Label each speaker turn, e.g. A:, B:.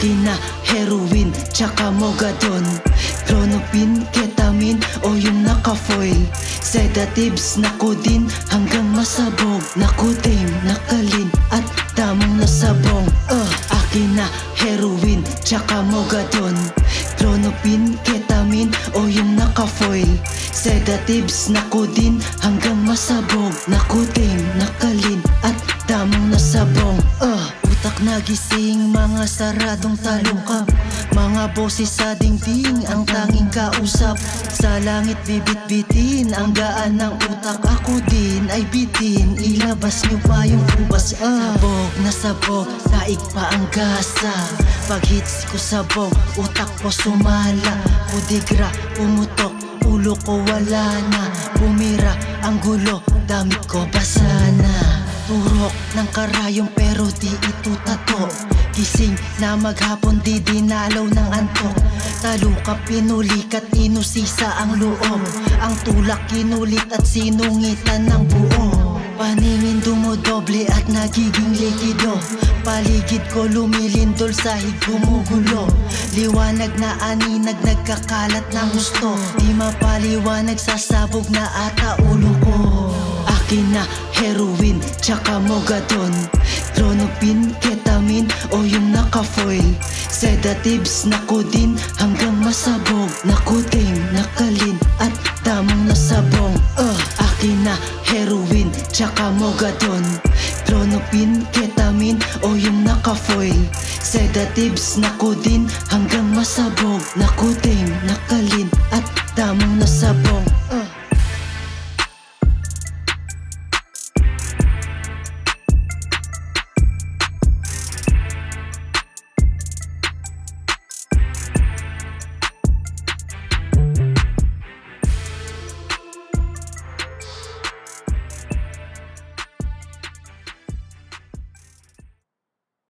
A: Akin na heroin, tsaka mogadon, Clonopin, ketamine o yung naka-foil. Sedatives na din hanggang masabog. Nakutim, nakalin at damong nasabong. Akin na heroin, tsaka mogadon, Clonopin, ketamine o yung naka-foil. Sedatives na din hanggang masabog. Nakutim, nakalin at damong nasabong. Utak nagising, mga saradong talukap, mga boses sa dingding ang tanging kausap. Sa langit bibit-bitin ang gaan ng utak. Ako din ay bitin, ilabas niyo pa yung ubas. Sabog na sabog, daig pa ang gasa. Pag hits ko sabog, utak ko sumala. Pudigra, pumutok, ulo ko wala na. Bumira ang gulo, damit ko basa na. Turok ng karayong pero di ito tato. Gising na maghapon, di dinalaw ng antok. Talukap, pinulikat, inusisa ang loob. Ang tulak, kinulit at sinungitan ng buo. Paningin dumodoble at nagiging likido. Paligid ko lumilindol, sahig gumugulo. Liwanag na aninag, nagkakalat ng gusto. Di mapaliwanag, sasabog na ata ulo ko. Akin na heroin, tsaka mogadon, Clonopin, ketamine o yung naka-foil. Sedatives na din hanggang masabog. Nakutim, nakalin at damong nasabong. Akin na heroin, tsaka mogadon, Clonopin, ketamine o yung naka-foil. Sedatives na din hanggang masabog. Nakutim, nakalin at damong nasabong.